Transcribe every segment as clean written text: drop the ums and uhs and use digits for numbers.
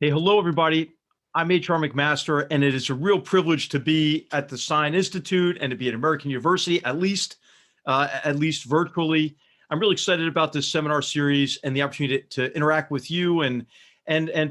Hey, hello, everybody. I'm HR McMaster, and it is a real privilege to be at the Sign Institute and to be at American University, at least virtually. I'm really excited about this seminar series and the opportunity to interact with you and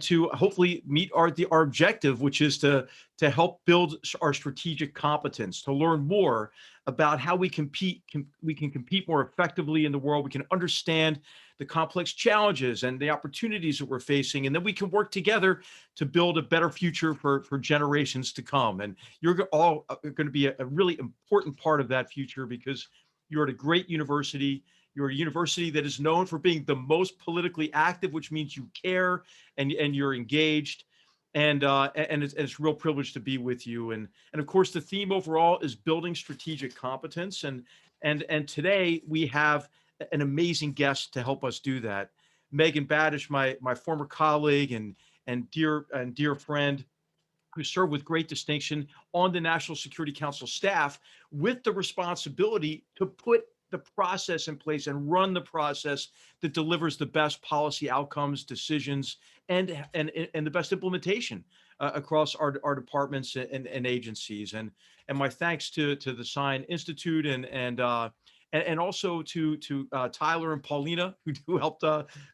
to hopefully meet our objective, which is to help build our strategic competence, to learn more about how we can compete more effectively in the world. We can understand the complex challenges and the opportunities that we're facing, and then we can work together to build a better future for generations to come. And you're all going to be a really important part of that future, because you're at a great university. You're a university that is known for being the most politically active, which means you care and you're engaged. And it's a real privilege to be with you. And of course, the theme overall is building strategic competence. And today we have an amazing guest to help us do that. Megan Badasch, my former colleague and dear friend, who served with great distinction on the National Security Council staff, with the responsibility to put the process in place and run the process that delivers the best policy outcomes, decisions, and the best implementation across our departments and agencies. And my thanks to the Sign Institute and also to Tyler and Paulina, who helped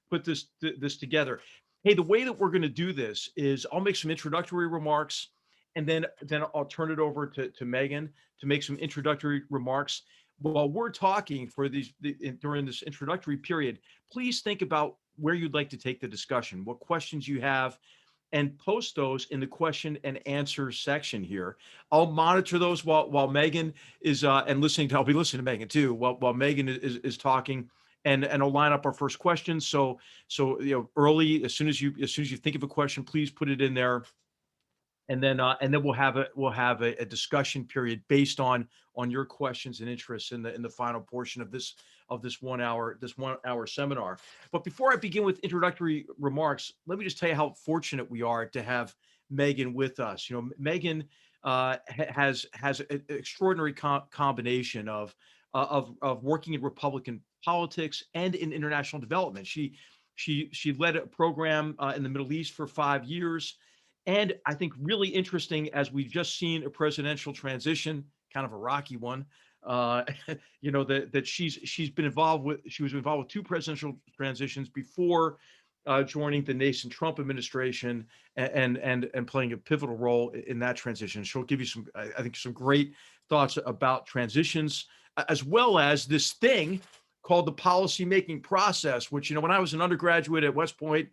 put this together. Hey, the way that we're going to do this is I'll make some introductory remarks, and then I'll turn it over to Megan to make some introductory remarks. While we're talking during this introductory period, please think about where you'd like to take the discussion, what questions you have, and post those in the question and answer section here. I'll monitor those while Megan is and listening to. I'll be listening to Megan too while Megan is talking, and I'll line up our first question. So early, as soon as you think of a question, please put it in there. And then we'll have a discussion period based on your questions and interests in the final portion of this 1 hour seminar. But before I begin with introductory remarks, let me just tell you how fortunate we are to have Megan with us. Megan has an extraordinary combination of working in Republican politics and in international development. She led a program in the Middle East for 5 years. And I think really interesting, as we've just seen a presidential transition, kind of a rocky one, that she's been involved with. She was involved with 2 presidential transitions before joining the nascent Trump administration and playing a pivotal role in that transition. She'll give you some great thoughts about transitions, as well as this thing called the policymaking process, which, when I was an undergraduate at West Point,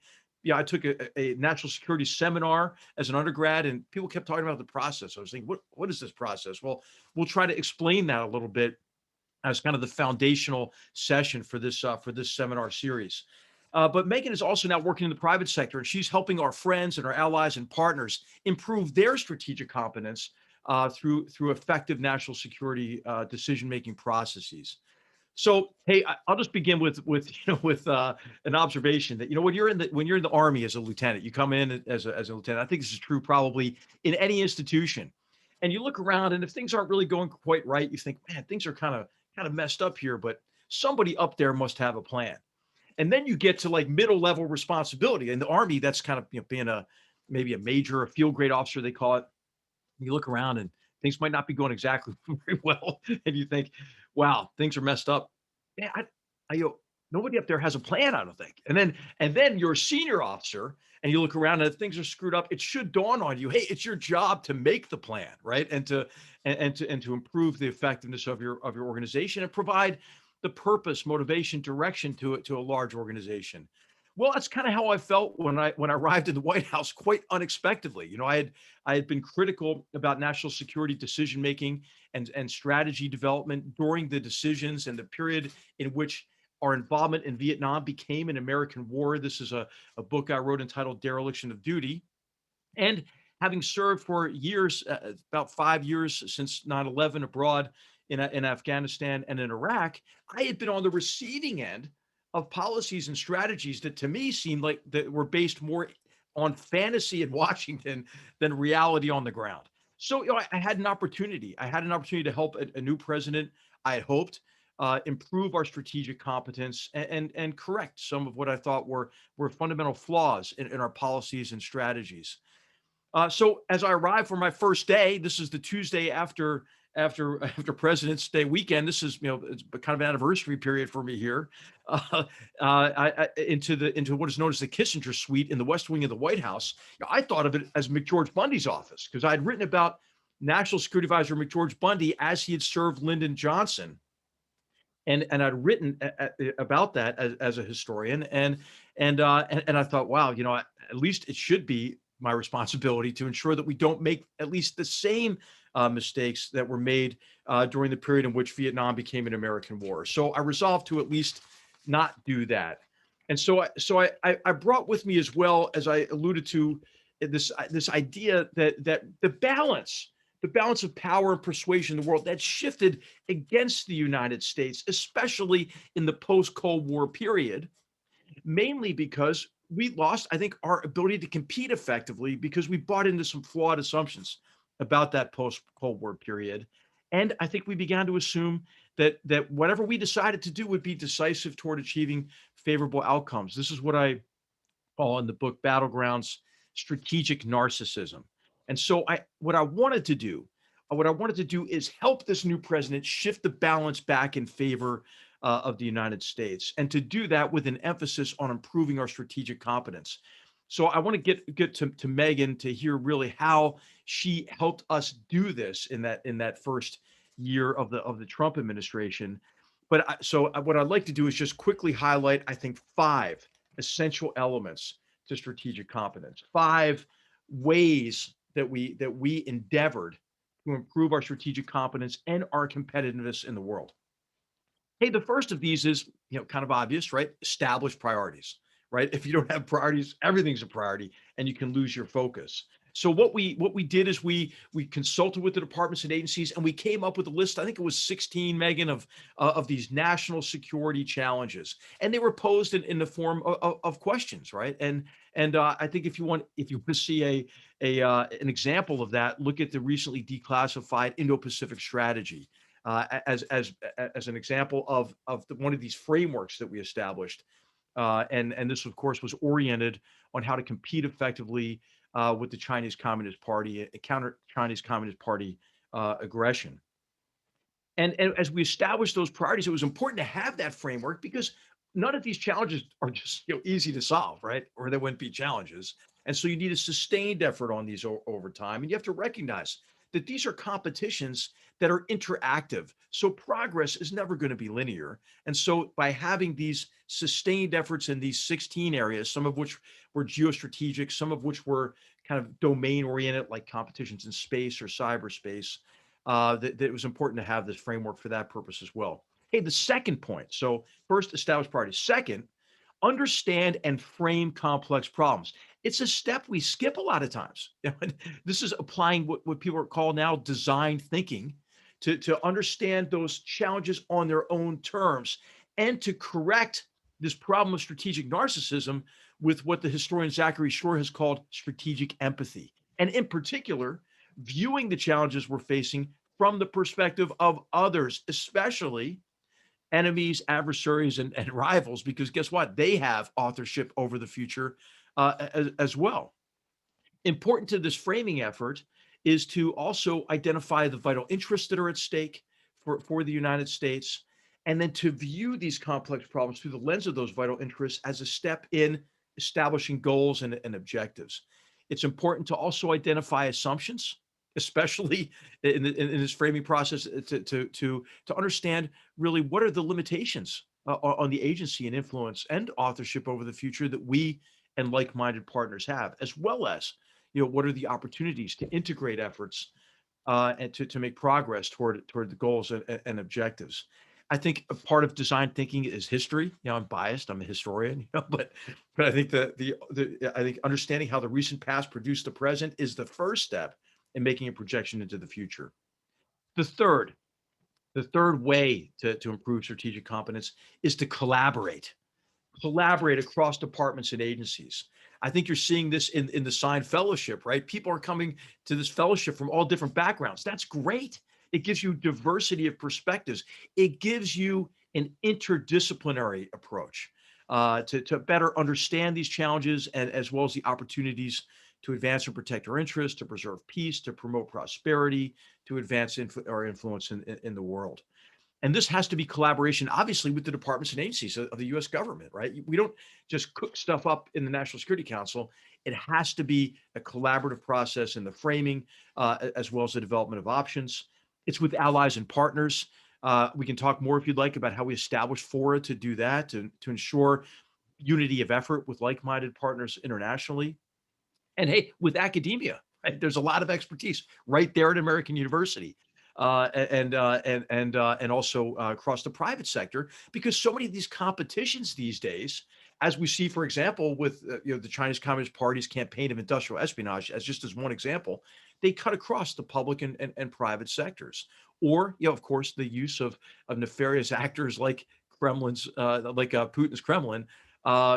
I took a national security seminar as an undergrad, and people kept talking about the process. I was thinking, what is this process? Well, we'll try to explain that a little bit as kind of the foundational session for this seminar series. But Megan is also now working in the private sector, and she's helping our friends and our allies and partners improve their strategic competence through effective national security decision-making processes. So, hey, I'll just begin with an observation that, when you're in the Army as a lieutenant, you come in as a lieutenant. I think this is true probably in any institution, and you look around, and if things aren't really going quite right, you think, man, things are kind of messed up here, but somebody up there must have a plan. And then you get to like middle level responsibility in the Army. That's kind of being maybe a major, a field grade officer, they call it. You look around and things might not be going exactly very well, and you think, wow, things are messed up. Yeah, nobody up there has a plan, I don't think. And then you're a senior officer and you look around and if things are screwed up, it should dawn on you, hey, it's your job to make the plan, right? And to improve the effectiveness of your organization and provide the purpose, motivation, direction to a large organization. Well, that's kind of how I felt when I arrived in the White House, quite unexpectedly. I had been critical about national security decision making and strategy development during the decisions and the period in which our involvement in Vietnam became an American war. This is a book I wrote entitled Dereliction of Duty. And having served for years, about 5 years since 9/11 abroad in Afghanistan and in Iraq, I had been on the receiving end of policies and strategies that to me seemed like that were based more on fantasy in Washington than reality on the ground. So, I had an opportunity. I had an opportunity to help a new president. I had hoped improve our strategic competence and correct some of what I thought were fundamental flaws in our policies and strategies. So as I arrived for my first day, this is the Tuesday after President's Day weekend. This is it's kind of an anniversary period for me here. Into what is known as the Kissinger Suite in the West Wing of the White House. I thought of it as McGeorge Bundy's office because I had written about National Security Advisor McGeorge Bundy as he had served Lyndon Johnson, and I'd written about that as a historian, and I thought, wow, at least it should be my responsibility to ensure that we don't make at least the same mistakes that were made during the period in which Vietnam became an American war. So I resolved to at least not do that. And so I brought with me, as well as I alluded to, this idea that the balance of power and persuasion in the world that shifted against the United States, especially in the post-Cold War period, mainly because we lost, I think, our ability to compete effectively because we bought into some flawed assumptions about that post-Cold War period. And I think we began to assume that whatever we decided to do would be decisive toward achieving favorable outcomes. This is what I call in the book Battlegrounds strategic narcissism. And so what I wanted to do is help this new president shift the balance back in favor of the United States, and to do that with an emphasis on improving our strategic competence. So I want to get to Megan to hear really how she helped us do this in that first year of the Trump administration. What I'd like to do is just quickly highlight, I think, five essential elements to strategic competence, five ways that we endeavored to improve our strategic competence and our competitiveness in the world. Hey, the first of these is, kind of obvious, right? Establish priorities, right? If you don't have priorities, everything's a priority and you can lose your focus. So what we did is we consulted with the departments and agencies, and we came up with a list. I think it was 16, Megan, of these national security challenges, and they were posed in the form of questions, right? And I think if you want to see an example of that, look at the recently declassified Indo-Pacific strategy as an example of one of these frameworks that we established. And this, of course, was oriented on how to compete effectively with the Chinese Communist Party, counter Chinese Communist Party aggression. And as we established those priorities, it was important to have that framework because none of these challenges are just easy to solve, right? Or they wouldn't be challenges. And so you need a sustained effort on these over time. And you have to recognize that these are competitions that are interactive. So progress is never going to be linear. And so by having these sustained efforts in these 16 areas, some of which were geostrategic, some of which were kind of domain oriented, like competitions in space or cyberspace, that it was important to have this framework for that purpose as well. Hey, the second point. So first, establish priorities. Second, understand and frame complex problems. It's a step we skip a lot of times. This is applying what people call now design thinking to understand those challenges on their own terms and to correct this problem of strategic narcissism with what the historian Zachary Shore has called strategic empathy. And in particular, viewing the challenges we're facing from the perspective of others, especially enemies, adversaries, and rivals, because guess what? They have authorship over the future as well. Important to this framing effort is to also identify the vital interests that are at stake for the United States and then to view these complex problems through the lens of those vital interests as a step in establishing goals and objectives. It's important to also identify assumptions, especially in this framing process, to understand really what are the limitations on the agency and influence and authorship over the future that we and like-minded partners have, as well as what are the opportunities to integrate efforts and to make progress toward the goals and objectives. I think a part of design thinking is history. I'm biased. I'm a historian, but I think I think understanding how the recent past produced the present is the first step in making a projection into the future. The third, the third way to improve strategic competence is to collaborate across departments and agencies. I think you're seeing this in the signed fellowship, right? People are coming to this fellowship from all different backgrounds. That's great. It gives you diversity of perspectives. It gives you an interdisciplinary approach to better understand these challenges and as well as the opportunities to advance and protect our interests, to preserve peace, to promote prosperity, to advance our influence in the world. And this has to be collaboration, obviously, with the departments and agencies of the US government, right? We don't just cook stuff up in the National Security Council. It has to be a collaborative process in the framing, as well as the development of options. It's with allies and partners. We can talk more if you'd like about how we establish fora to do that, to ensure unity of effort with like-minded partners internationally. And hey, with academia, right? There's a lot of expertise right there at American University, and also across the private sector, because so many of these competitions these days, as we see, for example, with the Chinese Communist Party's campaign of industrial espionage, as one example, they cut across the public and private sectors, or of course, the use of nefarious actors like Putin's Kremlin,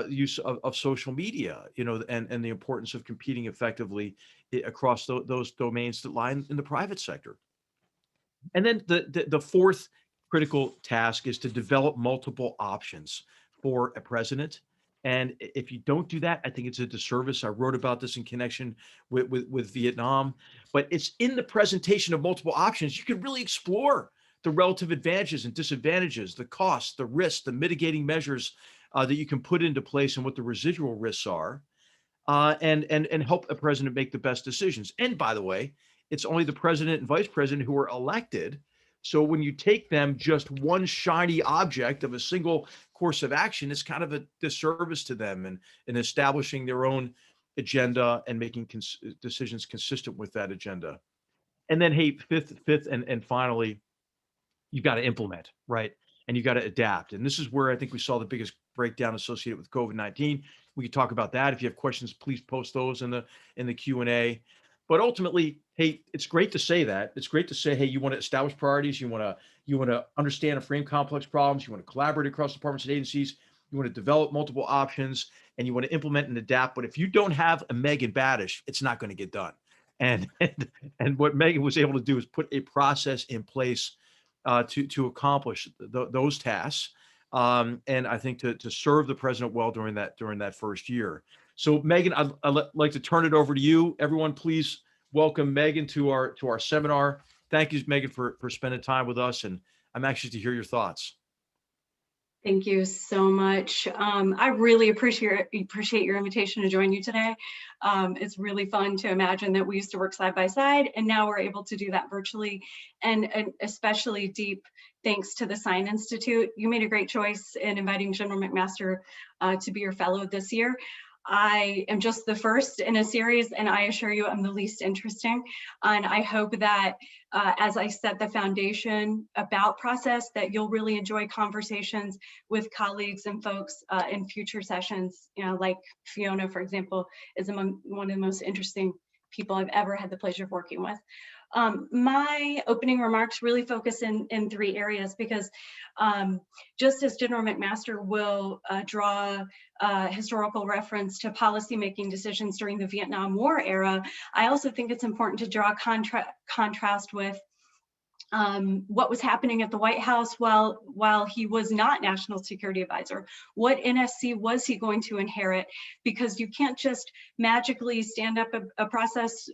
use of social media, and the importance of competing effectively across those domains that lie in the private sector. And then the fourth critical task is to develop multiple options for a president. And if you don't do that, I think it's a disservice. I wrote about this in connection with Vietnam, but it's in the presentation of multiple options. You can really explore the relative advantages and disadvantages, the costs, the risks, the mitigating measures that you can put into place and what the residual risks are, and help a president make the best decisions. And by the way, it's only the president and vice president who are elected. So when you take them just one shiny object of a single course of action, it's kind of a disservice to them in establishing their own agenda and making decisions consistent with that agenda. And then, hey, fifth, and finally, you've got to implement, right? And you got to adapt. And this is where I think we saw the biggest breakdown associated with COVID-19. We could talk about that. If you have questions, please post those in the Q&A. But ultimately, hey, it's great to say that. It's great to say, hey, you want to establish priorities, you want to understand and frame complex problems, you want to collaborate across departments and agencies, you want to develop multiple options, and you want to implement and adapt. But if you don't have a Megan Badasch, it's not going to get done. And what Megan was able to do is put a process in place to accomplish those tasks, and I think to serve the president well during that first year. So Megan, I'd like to turn it over to you. Everyone, please welcome Megan to our seminar. Thank you, Megan, for spending time with us, and I'm anxious to hear your thoughts. Thank you so much. I really appreciate your invitation to join you today. It's really fun to imagine that we used to work side by side, and now we're able to do that virtually. And especially deep thanks to the Sign Institute. You made a great choice in inviting General McMaster to be your fellow this year. I am just the first in a series, and I assure you I'm the least interesting. And I hope that as I set the foundation about process, that you'll really enjoy conversations with colleagues and folks in future sessions. Like Fiona, for example, is among one of the most interesting people I've ever had the pleasure of working with. My opening remarks really focus in three areas, because just as General McMaster will draw historical reference to policymaking decisions during the Vietnam War era, I also think it's important to draw contrast with what was happening at the White House while he was not National Security Advisor. What NSC was he going to inherit? Because you can't just magically stand up a process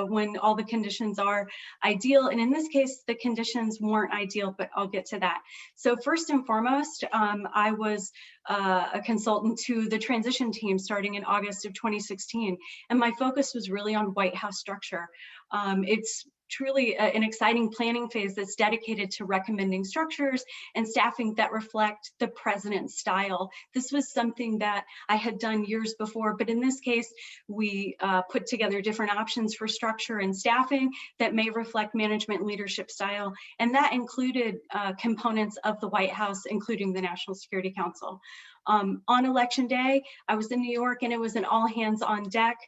when all the conditions are ideal. And in this case, the conditions weren't ideal, but I'll get to that. So first and foremost, I was a consultant to the transition team starting in August of 2016. And my focus was really on White House structure. It's truly an exciting planning phase that's dedicated to recommending structures and staffing that reflect the president's style. This was something that I had done years before, but in this case, we put together different options for structure and staffing that may reflect management and leadership style. And that included components of the White House, including the National Security Council. On election day, I was in New York, and it was an all hands on deck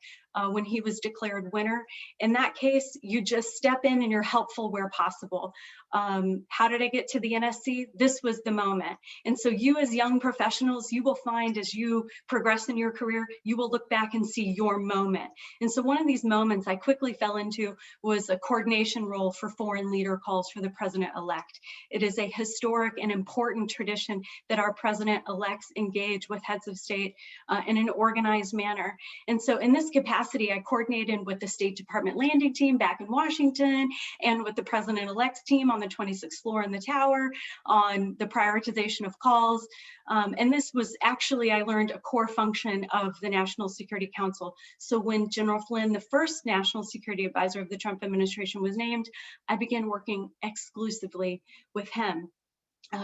when he was declared winner. In that case, you just step in and you're helpful where possible. How did I get to the NSC? This was the moment. And so you as young professionals, you will find as you progress in your career, you will look back and see your moment. And so one of these moments I quickly fell into was a coordination role for foreign leader calls for the president-elect. It is a historic and important tradition that our president-elects engage with heads of state in an organized manner. And so in this capacity, I coordinated with the State Department landing team back in Washington and with the president-elect's team on the 26th floor in the tower on the prioritization of calls. And this was actually, I learned, a core function of the National Security Council. So when General Flynn, the first National Security Advisor of the Trump administration, was named, I began working exclusively with him.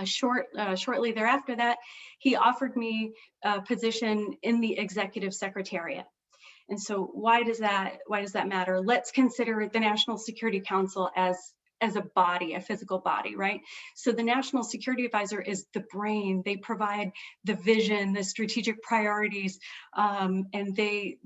Shortly thereafter that, he offered me a position in the Executive Secretariat. And so why does that matter? Let's consider the National Security Council as a body, a physical body, right? So the National Security Advisor is the brain. They provide the vision, the strategic priorities, and they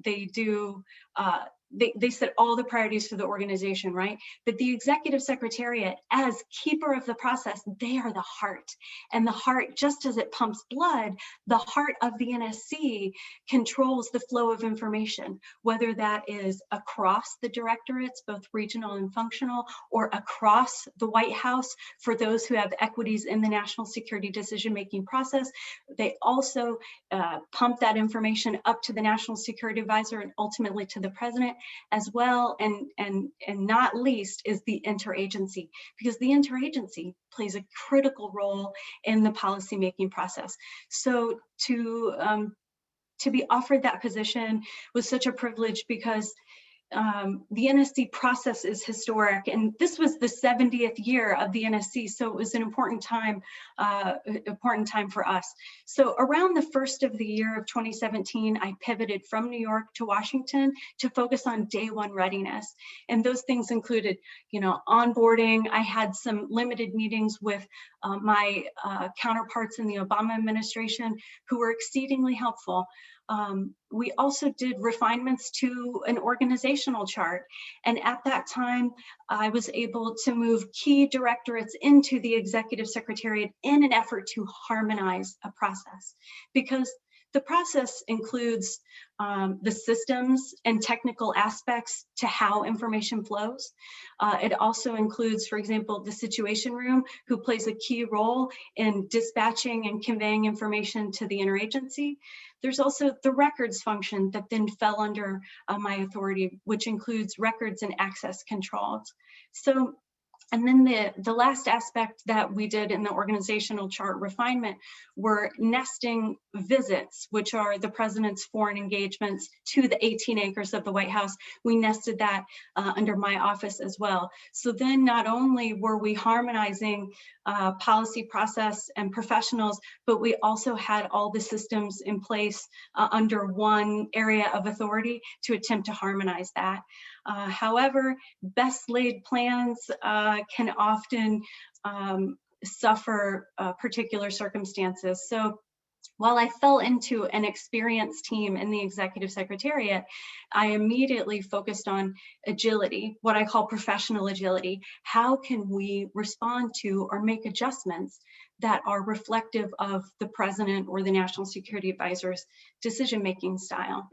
set all the priorities for the organization, right? But the Executive Secretariat, as keeper of the process, they are the heart. And the heart, just as it pumps blood, the heart of the NSC controls the flow of information, whether that is across the directorates, both regional and functional, or across the White House for those who have equities in the national security decision-making process. They also pump that information up to the National Security Advisor and ultimately to the president, as well, and not least is the interagency, because the interagency plays a critical role in the policymaking process. So to be offered that position was such a privilege, because the NSC process is historic, and this was the 70th year of the NSC, so it was an important time for us. So around the first of the year of 2017, I pivoted from New York to Washington to focus on day one readiness, and those things included, onboarding. I had some limited meetings with my counterparts in the Obama administration who were exceedingly helpful. We also did refinements to an organizational chart. And at that time, I was able to move key directorates into the Executive Secretariat in an effort to harmonize a process, because the process includes the systems and technical aspects to how information flows. It also includes, for example, the Situation Room, who plays a key role in dispatching and conveying information to the interagency. There's also the records function that then fell under my authority, which includes records and access controls. So, and then the last aspect that we did in the organizational chart refinement were nesting visits, which are the president's foreign engagements to the 18 acres of the White House. We nested that under my office as well. So then not only were we harmonizing policy process and professionals, but we also had all the systems in place under one area of authority to attempt to harmonize that. However, best laid plans can often suffer particular circumstances. So while I fell into an experienced team in the Executive Secretariat, I immediately focused on agility, what I call professional agility. How can we respond to or make adjustments that are reflective of the president or the National Security Advisor's decision-making style?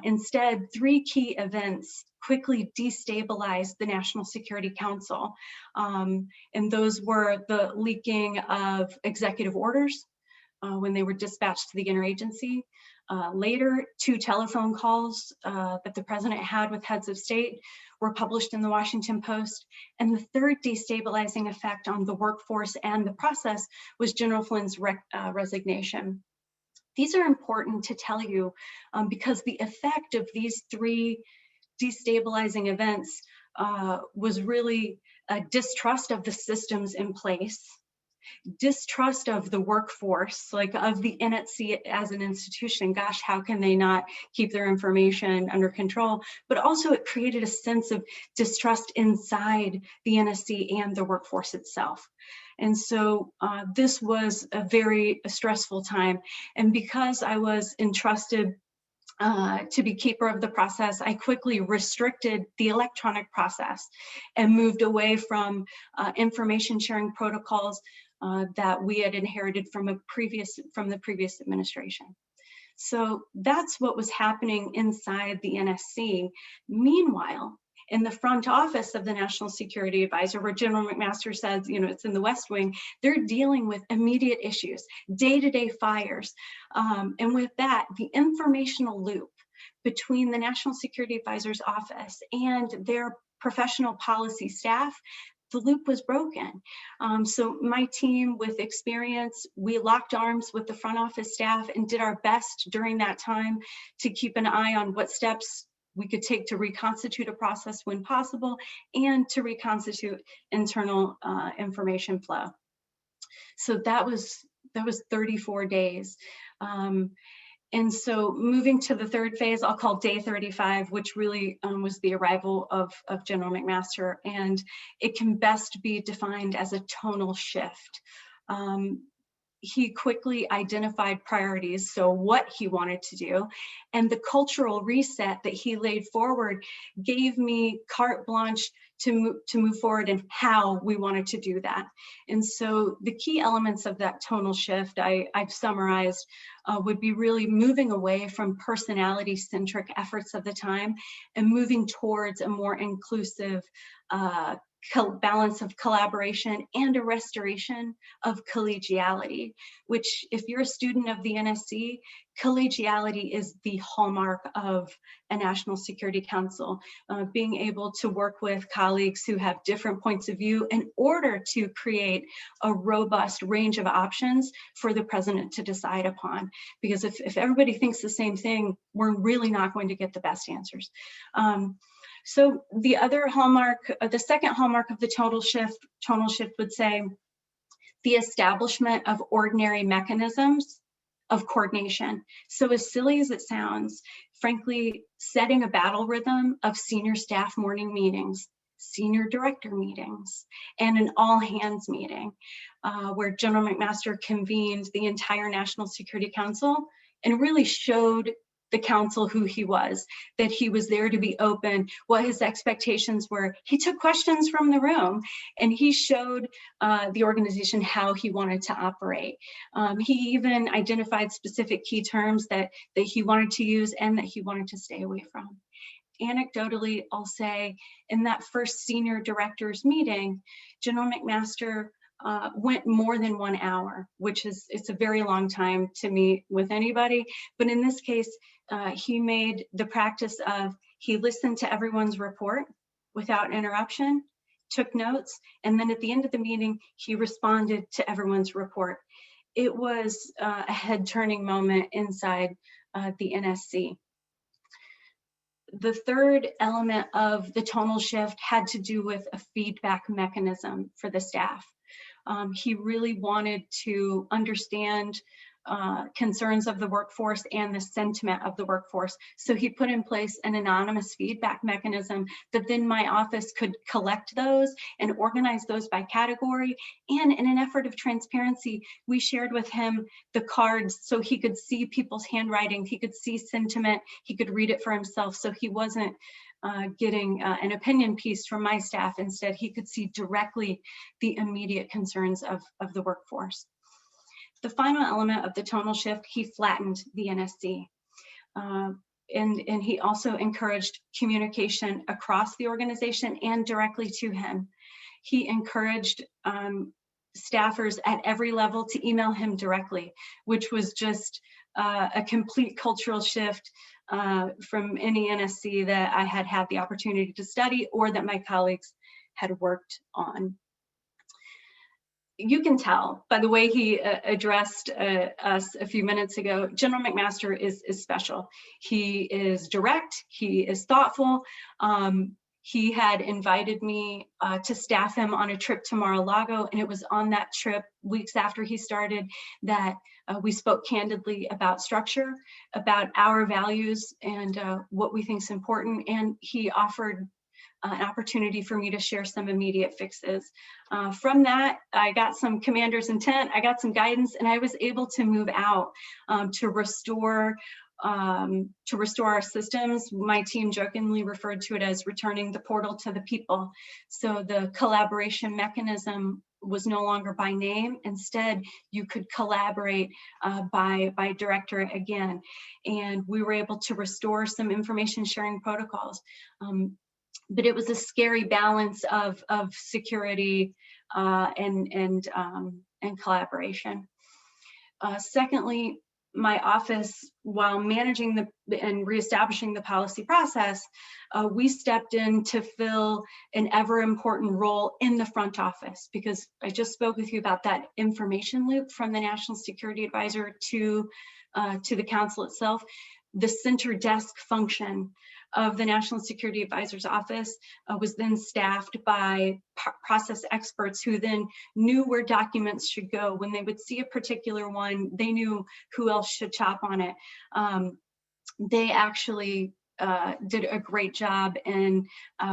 Instead, three key events quickly destabilized the National Security Council. And those were the leaking of executive orders when they were dispatched to the interagency. Later, two telephone calls that the president had with heads of state were published in the Washington Post. And the third destabilizing effect on the workforce and the process was General Flynn's resignation. These are important to tell you because the effect of these three destabilizing events was really a distrust of the systems in place, distrust of the workforce, like of the NSC as an institution. Gosh, how can they not keep their information under control? But also it created a sense of distrust inside the NSC and the workforce itself. And so this was a very stressful time. And because I was entrusted to be keeper of the process, I quickly restricted the electronic process and moved away from information sharing protocols that we had inherited from the previous administration. So that's what was happening inside the NSC. Meanwhile, in the front office of the National Security Advisor, where General McMaster says, you know, it's in the West Wing, they're dealing with immediate issues, day-to-day fires. And with that, the informational loop between the National Security Advisor's office and their professional policy staff, the loop was broken. So my team with experience, we locked arms with the front office staff and did our best during that time to keep an eye on what steps we could take to reconstitute a process when possible and to reconstitute internal information flow. So that was 34 days. And so moving to the third phase, I'll call day 35, which really was the arrival of General McMaster. And it can best be defined as a tonal shift. He quickly identified priorities, so what he wanted to do, and the cultural reset that he laid forward gave me carte blanche to move forward and how we wanted to do that. And so the key elements of that tonal shift I've summarized would be really moving away from personality-centric efforts of the time and moving towards a more inclusive balance of collaboration and a restoration of collegiality, which if you're a student of the NSC, collegiality is the hallmark of a National Security Council, being able to work with colleagues who have different points of view in order to create a robust range of options for the president to decide upon. Because if everybody thinks the same thing, we're really not going to get the best answers. So the other hallmark, the second hallmark of the tonal shift would say the establishment of ordinary mechanisms of coordination. So as silly as it sounds, frankly, setting a battle rhythm of senior staff morning meetings, senior director meetings, and an all hands meeting where General McMaster convened the entire National Security Council and really showed the council who he was, that he was there to be open, what his expectations were. He took questions from the room and he showed the organization how he wanted to operate. He even identified specific key terms that he wanted to use and that he wanted to stay away from. Anecdotally, I'll say in that first senior directors meeting, General McMaster went more than 1 hour, which it's a very long time to meet with anybody. But in this case, he made the practice of, he listened to everyone's report without interruption, took notes, and then at the end of the meeting, he responded to everyone's report. It was a head-turning moment inside the NSC. The third element of the tonal shift had to do with a feedback mechanism for the staff. He really wanted to understand concerns of the workforce and the sentiment of the workforce. So he put in place an anonymous feedback mechanism that then my office could collect those and organize those by category. And in an effort of transparency, we shared with him the cards so he could see people's handwriting, he could see sentiment, he could read it for himself. So he wasn't getting an opinion piece from my staff. Instead, he could see directly the immediate concerns of the workforce. The final element of the tonal shift, he flattened the NSC. and he also encouraged communication across the organization and directly to him. He encouraged staffers at every level to email him directly, which was just a complete cultural shift from any NSC that I had had the opportunity to study or that my colleagues had worked on. You can tell by the way he addressed us a few minutes ago, General McMaster is special. He is direct, he is thoughtful. He had invited me to staff him on a trip to Mar-a-Lago, and it was on that trip, weeks after he started, that we spoke candidly about structure, about our values, and what we think is important, and he offered an opportunity for me to share some immediate fixes. From that, I got some commander's intent, I got some guidance, and I was able to move out to restore our systems. My team jokingly referred to it as returning the portal to the people. So the collaboration mechanism was no longer by name. Instead, you could collaborate by director again. And we were able to restore some information sharing protocols. But it was a scary balance of security and collaboration. Secondly, my office, while managing and reestablishing the policy process, we stepped in to fill an ever important role in the front office, because I just spoke with you about that information loop from the National Security Advisor to the council itself. The center desk function of the National Security Advisor's office was then staffed by process experts who then knew where documents should go. When they would see a particular one, they knew who else should chop on it. They actually did a great job in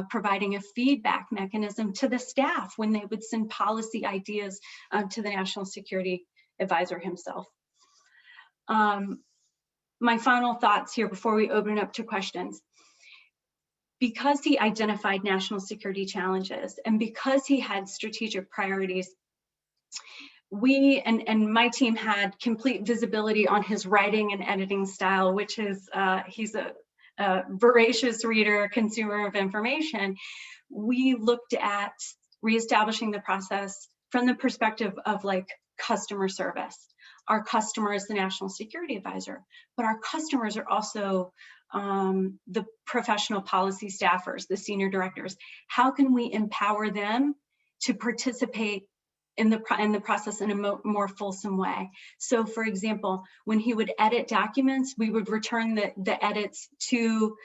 providing a feedback mechanism to the staff when they would send policy ideas to the National Security Advisor himself. My final thoughts here before we open up to questions. Because he identified national security challenges and because he had strategic priorities, we and my team had complete visibility on his writing and editing style, which is, he's a voracious reader, consumer of information. We looked at reestablishing the process from the perspective of like customer service. Our customer is the National Security Advisor, but our customers are also the professional policy staffers, the senior directors. How can we empower them to participate in the process in a more fulsome way? So for example, when he would edit documents, we would return the edits to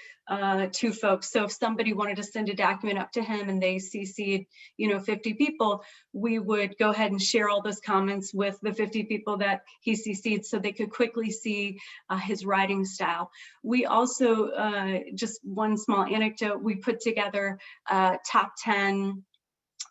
folks. So if somebody wanted to send a document up to him and they CC'd 50 people, we would go ahead and share all those comments with the 50 people that he CC'd so they could quickly see his writing style. We also, just one small anecdote, we put together top 10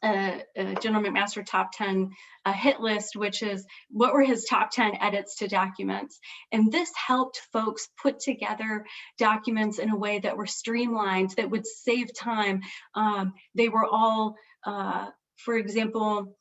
General McMaster top 10 hit list, which is what were his top 10 edits to documents. And this helped folks put together documents in a way that were streamlined, that would save time. They were all, for example,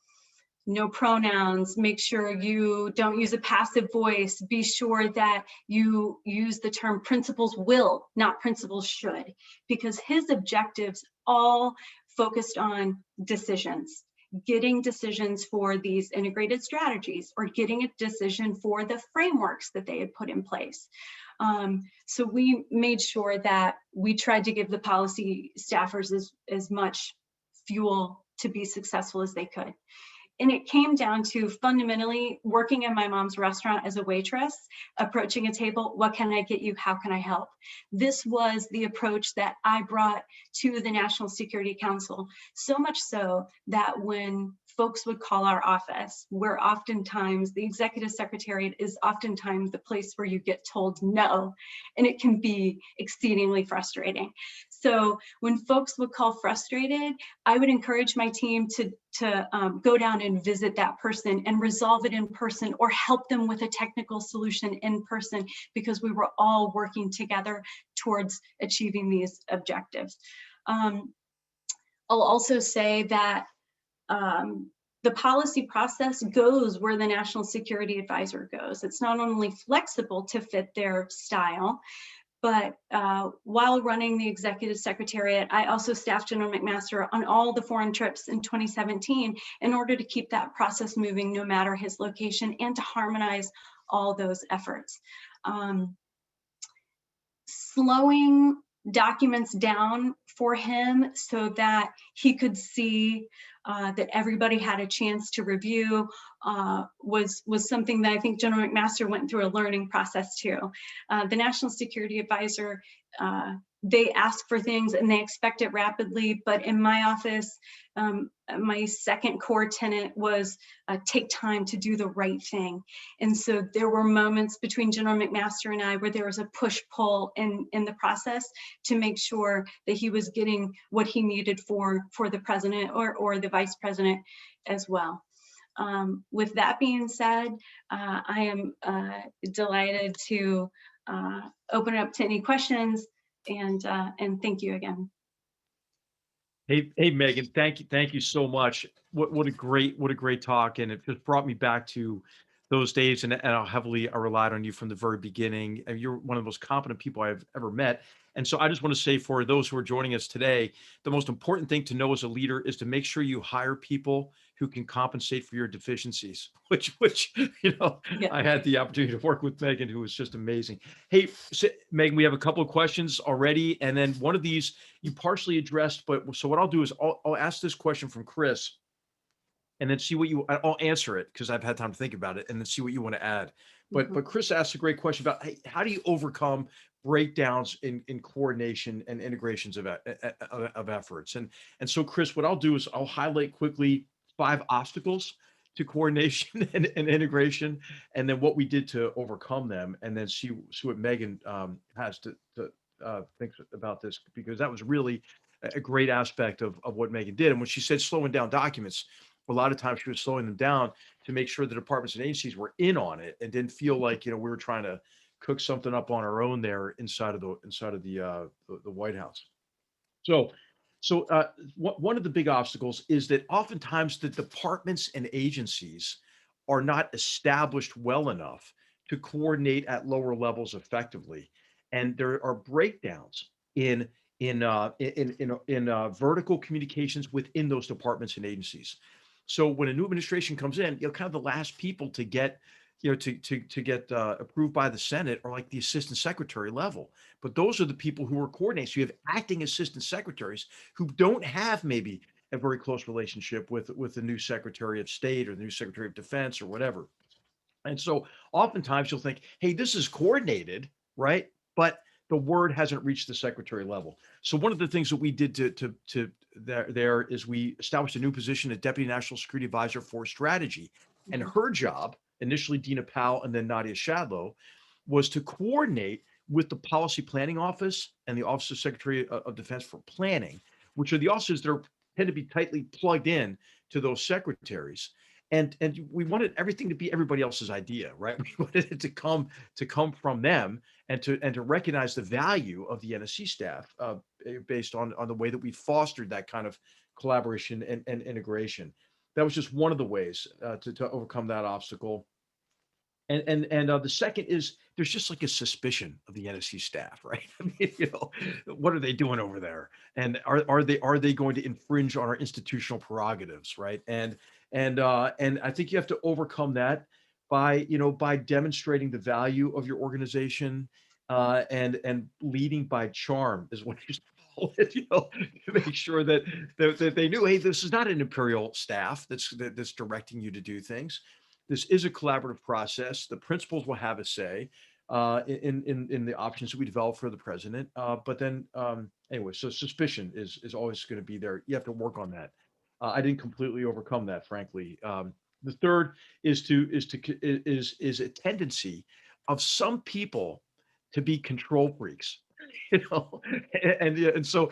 no pronouns, make sure you don't use a passive voice, be sure that you use the term principals will, not principals should, because his objectives all focused on decisions, getting decisions for these integrated strategies or getting a decision for the frameworks that they had put in place. So we made sure that we tried to give the policy staffers as much fuel to be successful as they could. And it came down to fundamentally working in my mom's restaurant as a waitress, approaching a table, what can I get you? How can I help? This was the approach that I brought to the National Security Council, so much so that when folks would call our office, where oftentimes the executive secretariat is oftentimes the place where you get told no, and it can be exceedingly frustrating. So when folks would call frustrated, I would encourage my team to go down and visit that person and resolve it in person or help them with a technical solution in person, because we were all working together towards achieving these objectives. I'll also say that the policy process goes where the National Security Advisor goes. It's not only flexible to fit their style, But while running the executive secretariat, I also staffed General McMaster on all the foreign trips in 2017 in order to keep that process moving no matter his location and to harmonize all those efforts. Slowing documents down for him so that he could see that everybody had a chance to review was something that I think General McMaster went through a learning process too. The National Security Advisor, they ask for things and they expect it rapidly, but in my office, my second core tenet was take time to do the right thing. And so there were moments between General McMaster and I where there was a push-pull in the process to make sure that he was getting what he needed for the president or the vice president as well. With that being said, I am delighted to open it up to any questions, and thank you again. Hey, Megan, thank you so much. What a great talk, and it just brought me back to those days and how heavily I relied on you from the very beginning. And you're one of the most competent people I've ever met. And so I just want to say, for those who are joining us today, the most important thing to know as a leader is to make sure you hire people who can compensate for your deficiencies, which Yeah. I had the opportunity to work with Megan, who was just amazing. Hey, Megan, we have a couple of questions already, and then one of these you partially addressed, but so what I'll do is I'll ask this question from Chris, and then see what I'll answer it because I've had time to think about it, and then see what you want to add. But Chris asked a great question about, hey, how do you overcome breakdowns in coordination and integrations of efforts? And so, Chris, what I'll do is I'll highlight quickly 5 obstacles to coordination and integration, and then what we did to overcome them, and then see what Megan has to think about this, because that was really a great aspect of what Megan did. And when she said slowing down documents, a lot of times she was slowing them down to make sure the departments and agencies were in on it and didn't feel like, we were trying to cook something up on our own there inside of the White House. So one of the big obstacles is that oftentimes the departments and agencies are not established well enough to coordinate at lower levels effectively, and there are breakdowns in vertical communications within those departments and agencies. So when a new administration comes in, kind of the last people to get to get approved by the Senate are like the assistant secretary level. But those are the people who are coordinating. So you have acting assistant secretaries who don't have maybe a very close relationship with the new Secretary of State or the new Secretary of Defense or whatever. And so oftentimes you'll think, hey, this is coordinated, right? But the word hasn't reached the secretary level. So one of the things that we did to there is we established a new position, a Deputy National Security Advisor for Strategy. And her job, initially Dina Powell and then Nadia Shadlow, was to coordinate with the Policy Planning Office and the Office of Secretary of Defense for Planning, which are the offices that tend to be tightly plugged in to those secretaries. And we wanted everything to be everybody else's idea, right? We wanted it to come from them, and to recognize the value of the NSC staff based on the way that we fostered that kind of collaboration and integration. That was just one of the ways to overcome that obstacle. And the second is there's just like a suspicion of the NSC staff, right? I mean, what are they doing over there? And are they going to infringe on our institutional prerogatives, right? And I think you have to overcome that by demonstrating the value of your organization, and leading by charm is what you call it, to make sure that they knew, hey, this is not an imperial staff that's directing you to do things. This is a collaborative process. The principals will have a say in the options that we develop for the president. But then anyway, so suspicion is always going to be there. You have to work on that. I didn't completely overcome that, frankly. The third is a tendency of some people to be control freaks, and so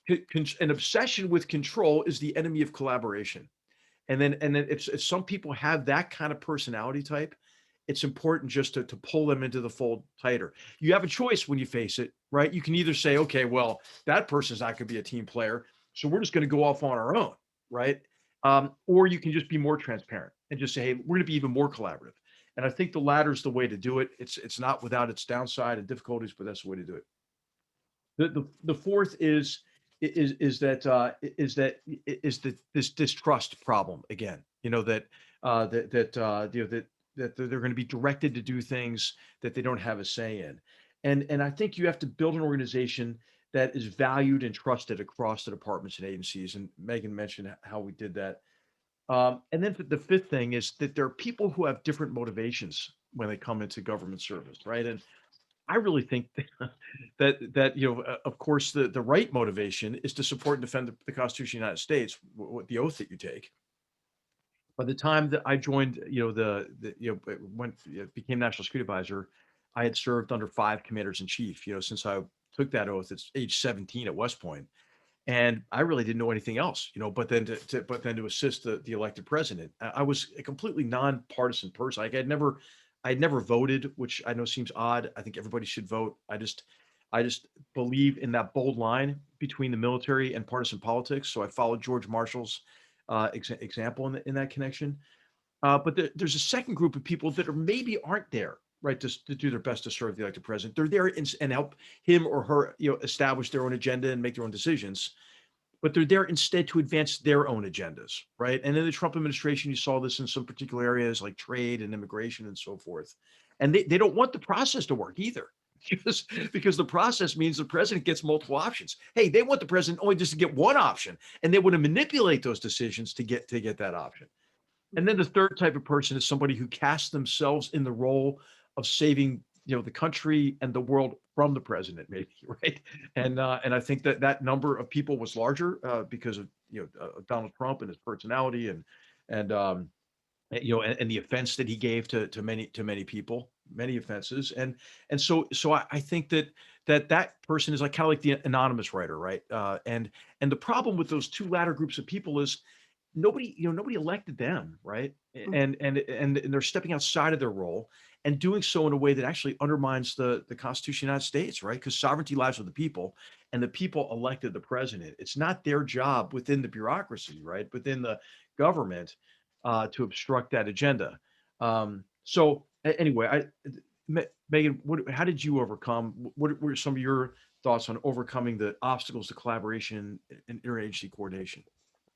an obsession with control is the enemy of collaboration. And then if some people have that kind of personality type, it's important just to pull them into the fold tighter. You have a choice when you face it, right? You can either say, okay, well, that person's not going to be a team player, so we're just going to go off on our own, right? Or you can just be more transparent and just say, hey, we're going to be even more collaborative. And I think the latter is the way to do it. It's not without its downside and difficulties, but that's the way to do it. The fourth is that this distrust problem again. That they're going to be directed to do things that they don't have a say in, and I think you have to build an organization that is valued and trusted across the departments and agencies. And Megan mentioned how we did that. And then the fifth thing is that there are people who have different motivations when they come into government service, right? And I really think that of course, the right motivation is to support and defend the Constitution of the United States, the oath that you take. By the time that I joined, became National Security Advisor, I had served under 5 commanders in chief. Since I took that oath, it's age 17 at West Point, and I really didn't know anything else. But then to assist the elected president, I was a completely nonpartisan person. Like I had never voted, which I know seems odd. I think everybody should vote. I just believe in that bold line between the military and partisan politics. So I followed George Marshall's example in that connection. But there's a second group of people that maybe aren't there, right, to do their best to serve the elected president. They're there and help him or her, establish their own agenda and make their own decisions. But they're there instead to advance their own agendas, right? And in the Trump administration, you saw this in some particular areas like trade and immigration and so forth. And they don't want the process to work either. Because the process means the president gets multiple options. Hey, they want the president only just to get one option, and they want to manipulate those decisions to get that option. And then the third type of person is somebody who casts themselves in the role of saving, the country and the world from the president, maybe, right? And I think that number of people was larger because of Donald Trump and his personality and the offense that he gave to many people, many offenses. And so I think that person is like kind of like the anonymous writer, right? And the problem with those two latter groups of people is nobody elected them, right? And they're stepping outside of their role and doing so in a way that actually undermines the Constitution of the United States, right? Because sovereignty lies with the people, and the people elected the president. It's not their job within the bureaucracy, right, within the government, to obstruct that agenda. Anyway, Megan, how did you overcome? What were some of your thoughts on overcoming the obstacles to collaboration and interagency coordination?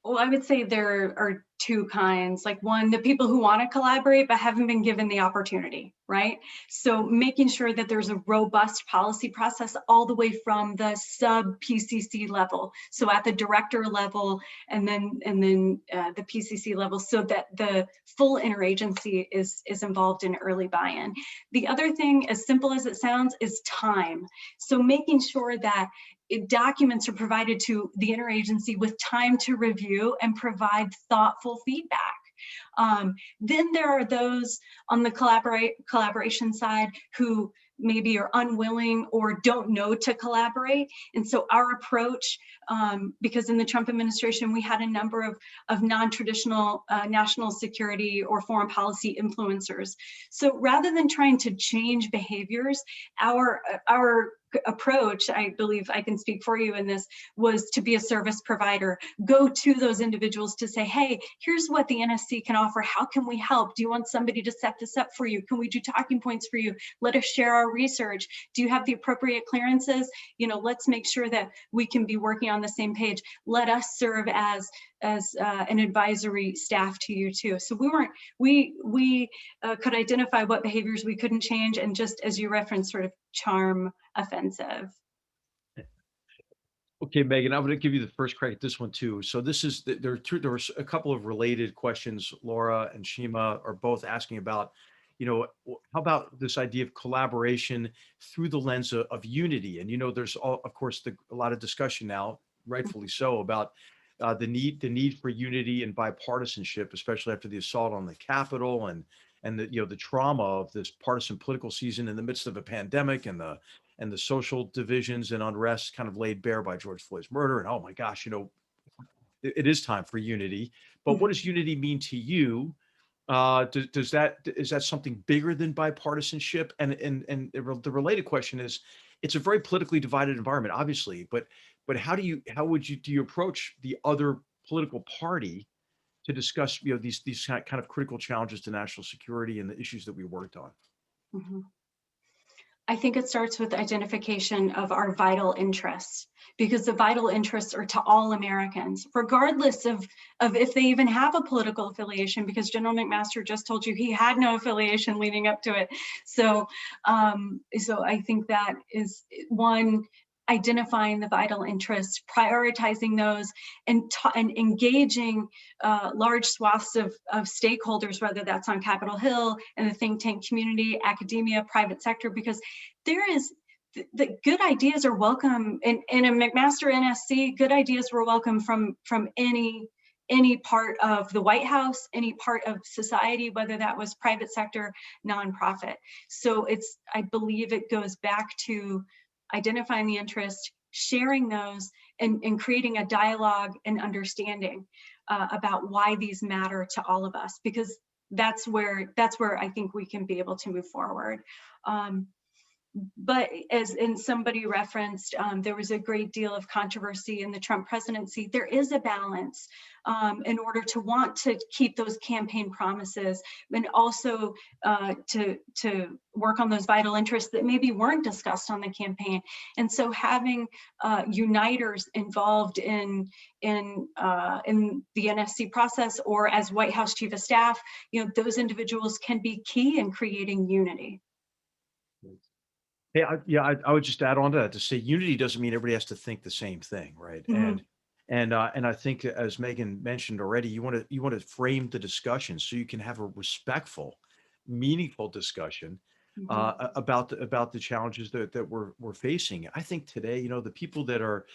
Well, I would say there are two kinds. Like one, the people who want to collaborate but haven't been given the opportunity, right? So making sure that there's a robust policy process all the way from the sub PCC level, so at the director level, and then the PCC level, so that the full interagency is involved in early buy-in. The other thing, as simple as it sounds, is time. So making sure that documents are provided to the interagency with time to review and provide thoughtful feedback. Then there are those on the collaboration side who maybe are unwilling or don't know to collaborate. And so our approach, because in the Trump administration, we had a number of non-traditional national security or foreign policy influencers. So rather than trying to change behaviors, our approach, I believe I can speak for you in this, was to be a service provider. Go to those individuals to say, hey, here's what the NSC can offer. How can we help? Do you want somebody to set this up for you? Can we do talking points for you? Let us share our research. Do you have the appropriate clearances? Let's make sure that we can be working on the same page. Let us serve as an advisory staff to you too. So we could identify what behaviors we couldn't change, and just as you referenced, sort of charm offensive. Okay, Megan, I'm going to give you the first crack at this one too. So there were a couple of related questions. Laura and Shima are both asking about, how about this idea of collaboration through the lens of unity? And, there's of course, a lot of discussion now, rightfully so, about the need for unity and bipartisanship, especially after the assault on the Capitol and the trauma of this partisan political season in the midst of a pandemic and the social divisions and unrest kind of laid bare by George Floyd's murder. And oh my gosh, it is time for unity. But what does unity mean to you? Is that something bigger than bipartisanship? And the related question is, it's a very politically divided environment, obviously, but how do you approach the other political party to discuss, these kind of critical challenges to national security and the issues that we worked on? Mhm. I think it starts with identification of our vital interests, because the vital interests are to all Americans, regardless of if they even have a political affiliation, because General McMaster just told you he had no affiliation leading up to it. So I think that is one, identifying the vital interests, prioritizing those, and engaging large swaths of stakeholders, whether that's on Capitol Hill and the think tank community, academia, private sector, because there is the good ideas are welcome in a McMaster NSC. Good ideas were welcome from any part of the White House, any part of society, whether that was private sector, nonprofit. So I believe it goes back to identifying the interest, sharing those, and creating a dialogue and understanding about why these matter to all of us, because that's where I think we can be able to move forward. But as somebody referenced, there was a great deal of controversy in the Trump presidency. There is a balance in order to want to keep those campaign promises, and also to work on those vital interests that maybe weren't discussed on the campaign. And so having uniters involved in the NSC process, or as White House Chief of Staff, those individuals can be key in creating unity. Hey, I would just add on to that to say unity doesn't mean everybody has to think the same thing, right? Mhm. And I think, as Megan mentioned already, you want to frame the discussion so you can have a respectful, meaningful discussion Mhm. about the challenges that we're facing. I think today, the people that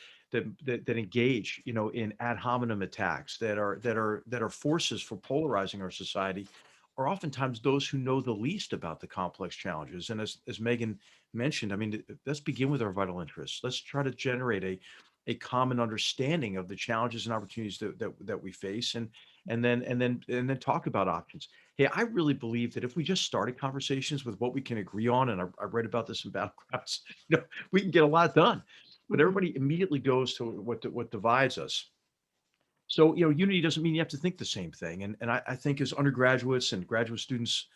engage, in ad hominem attacks, that are forces for polarizing our society, are oftentimes those who know the least about the complex challenges. And as Megan mentioned, I mean, let's begin with our vital interests. Let's try to generate a common understanding of the challenges and opportunities that we face, and then talk about options. Hey, I really believe that if we just started conversations with what we can agree on, and I read about this in Battlegrounds, we can get a lot done. But Mhm. everybody immediately goes to what divides us. So, unity doesn't mean you have to think the same thing. And I think as undergraduates and graduate students,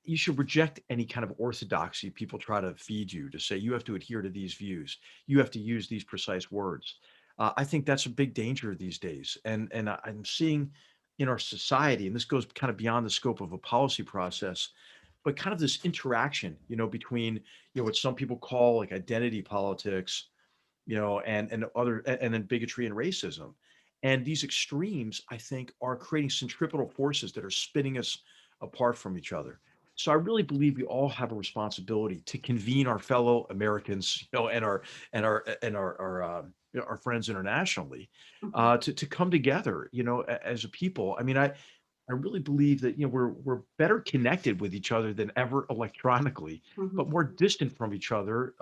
you should reject any kind of orthodoxy people try to feed you, to say you have to adhere to these views, you have to use these precise words. I think that's a big danger these days, and I'm seeing in our society, and this goes kind of beyond the scope of a policy process, but kind of this interaction, between what some people call like identity politics, and then bigotry and racism. And these extremes, I think, are creating centripetal forces that are spinning us apart from each other. So I really believe we all have a responsibility to convene our fellow Americans, and our friends internationally, Mhm. to come together, as a people. I mean, I really believe that we're better connected with each other than ever electronically, but Mhm. more distant from each other,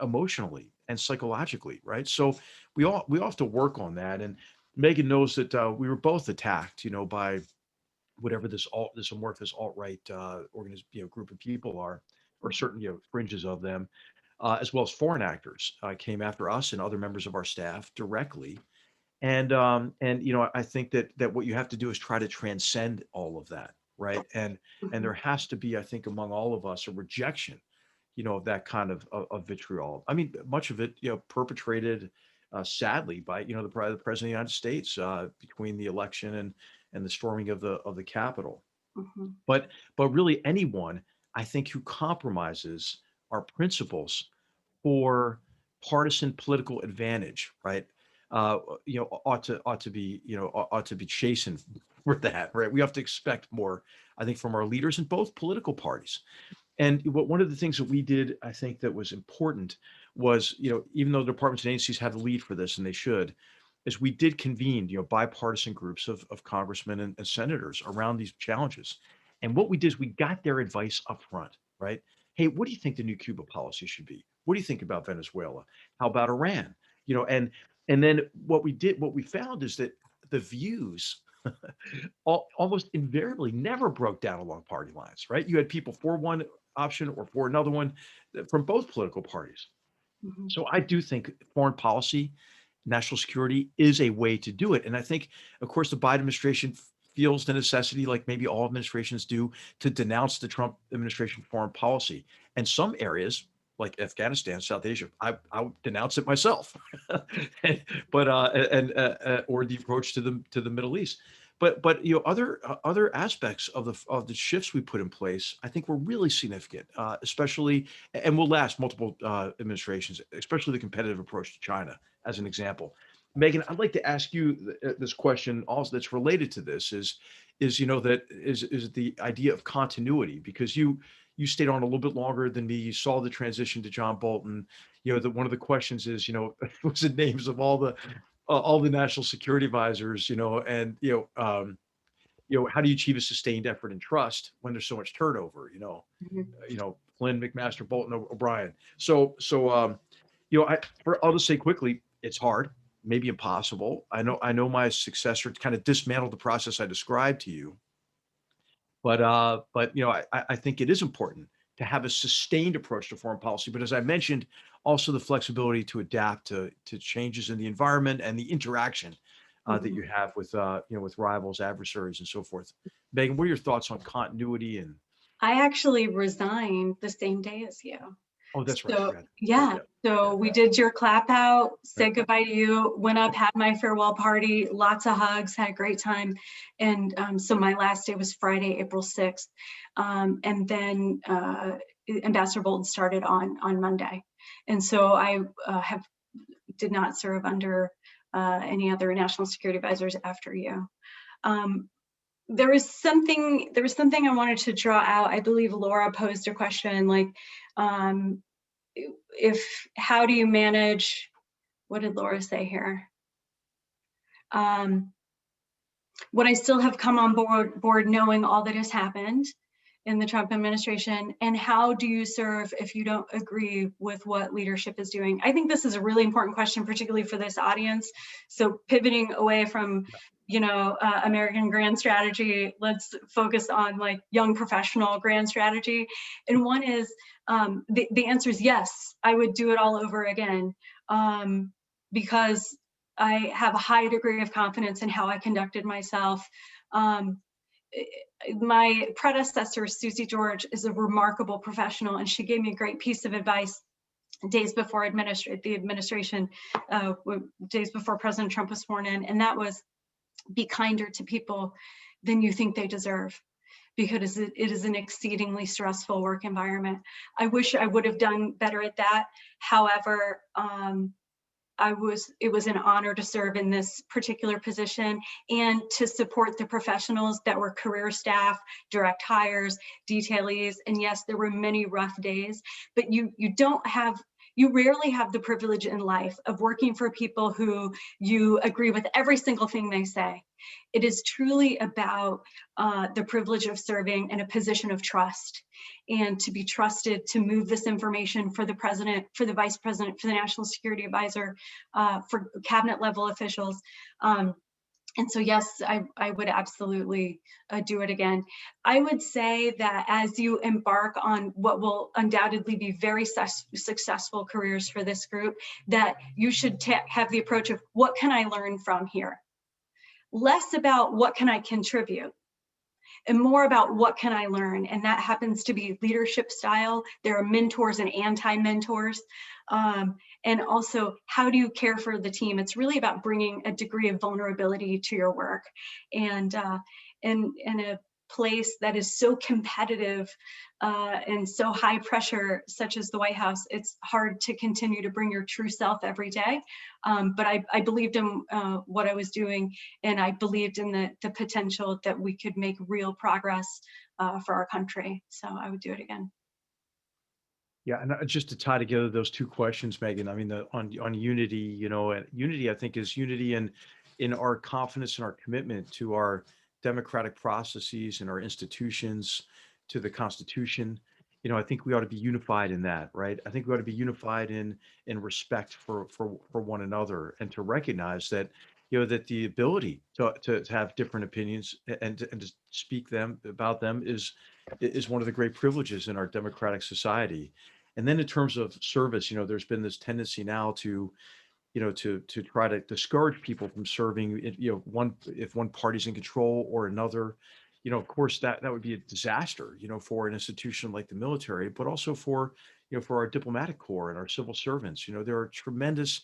emotionally and psychologically, right? So we all have to work on that. And Megan knows that we were both attacked, by whatever this amorphous alt-right group of people are, or Mhm. certain fringes of them, as well as foreign actors came after us and other members of our staff directly. And I think that what you have to do is try to transcend all of that, right? And there Mhm. has to be, I think, among all of us, a rejection, of that kind of vitriol. I mean, much of it, perpetrated, sadly, by the President of the United States, between the election and the storming of the Capitol. Mhm. But really, anyone, I think, who compromises our principles for partisan political advantage, right? Ought to be chastened for that, right? We have to expect more, I think, from our leaders in both political parties. And one of the things that we did, I think, that was important was, even though the departments and agencies have the lead for this, and they should, is we did convene, bipartisan groups of congressmen and senators around these challenges. And what we did is we got their advice up front, right? Hey, what do you think the new Cuba policy should be? What do you think about Venezuela? How about Iran? And then what we found is that the views almost invariably never broke down along party lines, right? You had people for one option or for another one, from both political parties. Mhm. So I do think foreign policy, national security is a way to do it. And I think, of course, the Biden administration feels the necessity, like maybe all administrations do, to denounce the Trump administration foreign policy. And some areas, like Afghanistan, South Asia, I would denounce it myself. But or the approach to the Middle East. But other aspects of the shifts we put in place, I think were really significant, especially and will last multiple administrations, especially the competitive approach to China, as an example. Megan, I'd like to ask you this question also that's related to this is is the idea of continuity, because you stayed on a little bit longer than me. You saw the transition to John Bolton. One of the questions is, was the names of all the national security advisors, and how do you achieve a sustained effort and trust when there's so much turnover? Mhm. Flynn, McMaster, Bolton, O'Brien. I'll just say quickly, it's hard, maybe impossible. I know my successor kind of dismantled the process I described to you, but I think it is important to have a sustained approach to foreign policy. But as I mentioned, also the flexibility to adapt to changes in the environment and the interaction that Mhm. you have with rivals, adversaries, and so forth. Megan, what are your thoughts on continuity and? I actually resigned the same day as you. Oh, that's right. I So forgot. yeah, Yeah, yeah, so we did your clap out, right. said goodbye to you, went up, had my farewell party, lots of hugs, had a great time. And so my last day was Friday, April 6th. And then Ambassador Bolton started on Monday. And so I did not serve under any other national security advisors after you. Um, there was something I wanted to draw out. I believe Laura posed a question like, um, how do you manage, what did Laura say here? Would I still have come on board knowing all that has happened in the Trump administration? And how do you serve if you don't agree with what leadership is doing? I think this is a really important question, particularly for this audience. So pivoting away from, American grand strategy, let's focus on like young professional grand strategy. And one is, the answer is yes, I would do it all over again, because I have a high degree of confidence in how I conducted myself. Um, my predecessor, Susie George, is a remarkable professional, and she gave me a great piece of advice days before the administration, days before President Trump was sworn in, and that was, be kinder to people than you think they deserve, because it is an exceedingly stressful work environment. I wish I would have done better at that. However, it was an honor to serve in this particular position and to support the professionals that were career staff, direct hires, detailees. And yes, there were many rough days, but you rarely have the privilege in life of working for people who you agree with every single thing they say. It is truly about the privilege of serving in a position of trust, and to be trusted to move this information for the president, for the vice president, for the national security advisor, for cabinet level officials. And so, yes, I would absolutely do it again. I would say that as you embark on what will undoubtedly be very successful careers for this group, that you should have the approach of, what can I learn from here? Less about what can I contribute, and more about what can I learn. And that happens to be leadership style. There are mentors and anti-mentors. And also, how do you care for the team? It's really about bringing a degree of vulnerability to your work. And in a place that is so competitive and so high pressure, such as the White House, it's hard to continue to bring your true self every day. But I believed in what I was doing, and I believed in the potential that we could make real progress for our country. So I would do it again. Yeah, and just to tie together those two questions, Megan, I mean, on unity, and unity, I think, is unity in our confidence and our commitment to our democratic processes and our institutions, to the Constitution. I think we ought to be unified in that, right? I think we ought to be unified in respect for one another, and to recognize that, that the ability to have different opinions and to speak about them is one of the great privileges in our democratic society. And then in terms of service, there's been this tendency now to, to try to discourage people from serving, if one party's in control or another. Of course, that would be a disaster, for an institution like the military, but also for our diplomatic corps and our civil servants. There are tremendous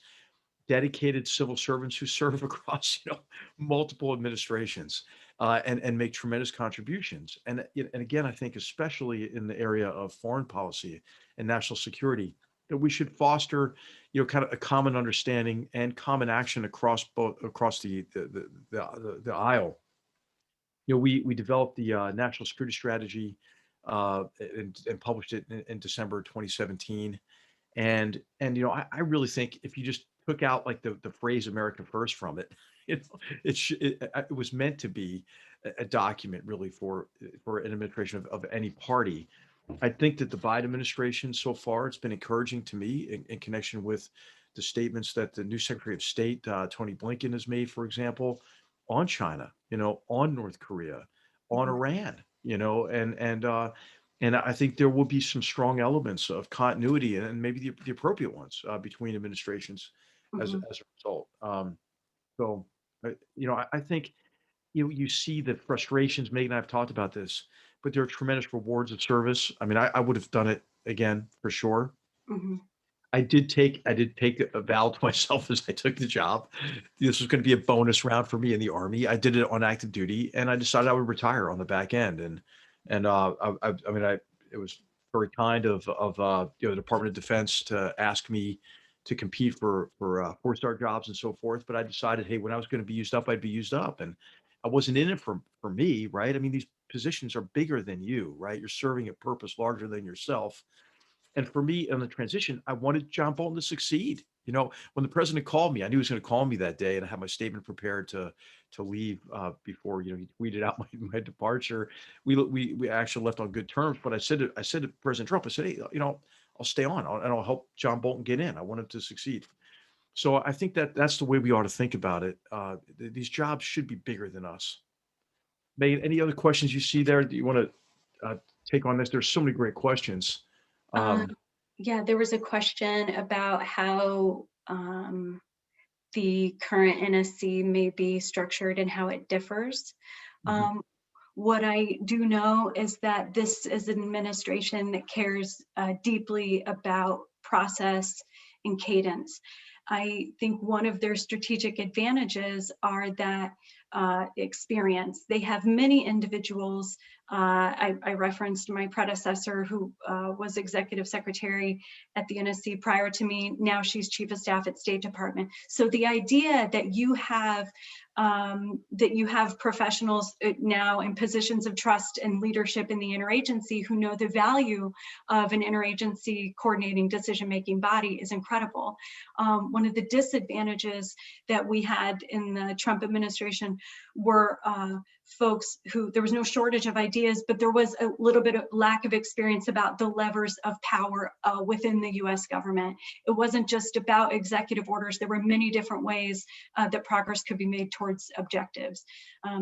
dedicated civil servants who serve across, multiple administrations, and make tremendous contributions. And again, I think especially in the area of foreign policy and national security, that we should foster, kind of a common understanding and common action across the aisle. We developed the national security strategy, and published it in December 2017. And I really think if you just took out like the phrase America First from it, it was meant to be a document really for an administration of any party. I think that the Biden administration so far, it's been encouraging to me in connection with the statements that the new Secretary of State, Tony Blinken, has made, for example, on China, on North Korea, on Mhm. Iran, and I think there will be some strong elements of continuity and maybe the appropriate ones, between administrations Mhm. as a result. So, I think you see the frustrations. Megan and I have talked about this, but there are tremendous rewards of service. I mean, I would have done it again for sure. Mhm. I did take a vow to myself as I took the job. This was going to be a bonus round for me in the Army. I did it on active duty, and I decided I would retire on the back end. I mean, it was very kind of the Department of Defense to ask me to compete for 4-star jobs and so forth. But I decided, hey, when I was going to be used up, I'd be used up, and I wasn't in it for me, right? I mean, these positions are bigger than you, right? You're serving a purpose larger than yourself. And for me in the transition, I wanted John Bolton to succeed. When the president called me, I knew he was going to call me that day, and I had my statement prepared to leave, before he tweeted out my departure. We actually left on good terms, but I said to President Trump, I said, hey, I'll stay on, and I'll help John Bolton get in. I want him to succeed. So I think that that's the way we ought to think about it. These jobs should be bigger than us. Megan, any other questions you see there that you want to take on this? There's so many great questions. Um, Um, yeah, there was a question about how the current NSC may be structured and how it differs. mhm. Um, what I do know is that this is an administration that cares deeply about process and cadence. I think one of their strategic advantages are that experience. They have many individuals. I referenced my predecessor who was executive secretary at the NSC prior to me. Now she's chief of staff at State Department. So the idea that you have professionals now in positions of trust and leadership in the interagency who know the value of an interagency coordinating decision-making body is incredible. One of the disadvantages that we had in the Trump administration were folks who, there was no shortage of ideas, but there was a little bit of lack of experience about the levers of power within the US government. It wasn't just about executive orders. There were many different ways that progress could be made towards objectives.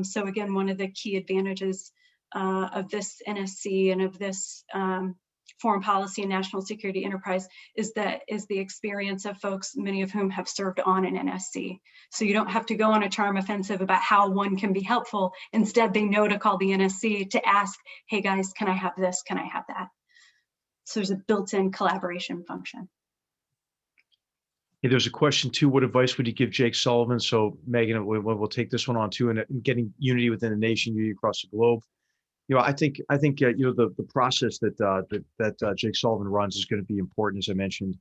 So again, one of the key advantages of this NSC and of this foreign policy and national security enterprise is the experience of folks, many of whom have served on an NSC. So you don't have to go on a charm offensive about how one can be helpful. Instead, they know to call the NSC to ask, hey guys, can I have this? Can I have that? So there's a built-in collaboration function. Hey, there's a question too. What advice would you give Jake Sullivan? So Megan, we'll take this one on too, and getting unity within the nation, unity across the globe. I think the process that Jake Sullivan runs is going to be important. As I mentioned,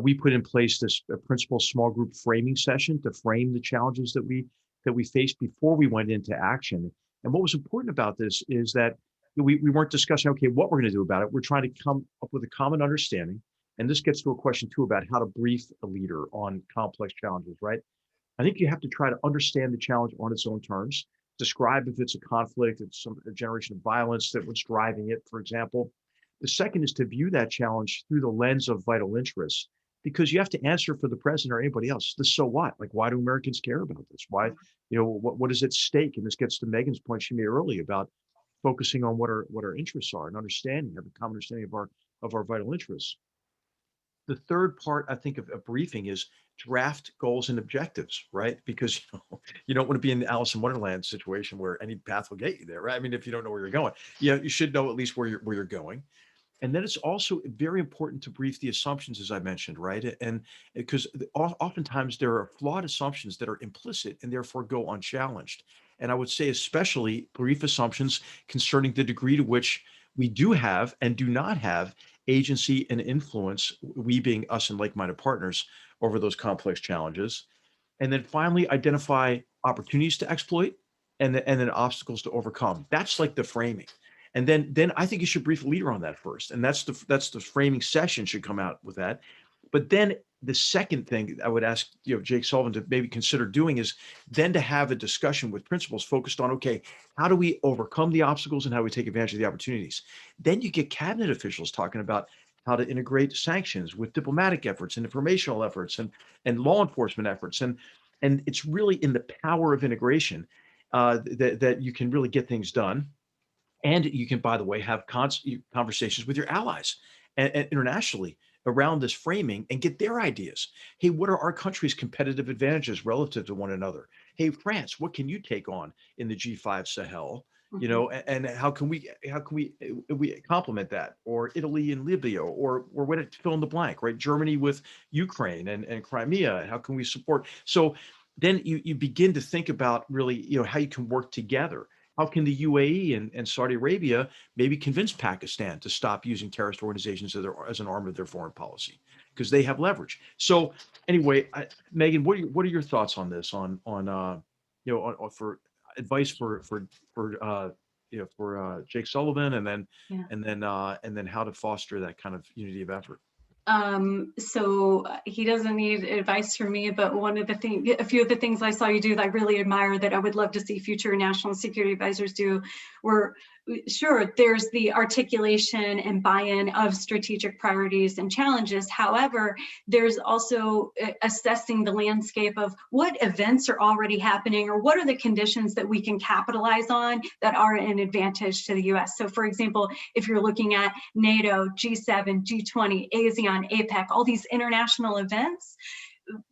we put in place this principal small group framing session to frame the challenges that we faced before we went into action. And what was important about this is that we weren't discussing, okay, what we're going to do about it. We're trying to come up with a common understanding. And this gets to a question too about how to brief a leader on complex challenges, right? I think you have to try to understand the challenge on its own terms, describe if it's a conflict, it's a generation of violence, that what's driving it, for example. The second is to view that challenge through the lens of vital interests, because you have to answer for the president or anybody else. The so what? Like, why do Americans care about this? Why, what is at stake? And this gets to Megan's point she made earlier about focusing on what our interests are and understanding, have a common understanding of our vital interests. the third part, I think, of a briefing is draft goals and objectives, right? Because you don't want to be in the Alice in Wonderland situation where any path will get you there, right? I mean, if you don't know where you're going, you should know at least where you're going. And then it's also very important to brief the assumptions, as I mentioned, right? And because oftentimes there are flawed assumptions that are implicit and therefore go unchallenged. And I would say, especially brief assumptions concerning the degree to which we do have and do not have agency and influence, we being us and like-minded partners, over those complex challenges. And then finally, identify opportunities to exploit and then obstacles to overcome. That's like the framing. And then I think you should brief a leader on that first. And that's the framing session should come out with that. But then the second thing I would ask, Jake Sullivan to maybe consider doing is then to have a discussion with principals focused on, okay, how do we overcome the obstacles and how we take advantage of the opportunities? Then you get cabinet officials talking about how to integrate sanctions with diplomatic efforts and informational efforts and law enforcement efforts. And it's really in the power of integration that you can really get things done. And you can, by the way, have conversations with your allies and internationally around this framing and get their ideas. Hey, what are our country's competitive advantages relative to one another? Hey, France, what can you take on in the G5 Sahel? Mhm. And how can we complement that? Or Italy and Libya, or what it fill in the blank, right? Germany with Ukraine and Crimea. How can we support? So then you begin to think about really, how you can work together. How can the UAE and Saudi Arabia maybe convince Pakistan to stop using terrorist organizations as an arm of their foreign policy? Because they have leverage. So anyway, Megan, what are your thoughts on this? For advice for Jake Sullivan, Yeah. and then how to foster that kind of unity of effort. So he doesn't need advice from me, but a few of the things I saw you do that I really admire that I would love to see future national security advisors do were, sure, there's the articulation and buy-in of strategic priorities and challenges. However, there's also assessing the landscape of what events are already happening or what are the conditions that we can capitalize on that are an advantage to the US. So for example, if you're looking at NATO, G7, G20, ASEAN, APEC, all these international events,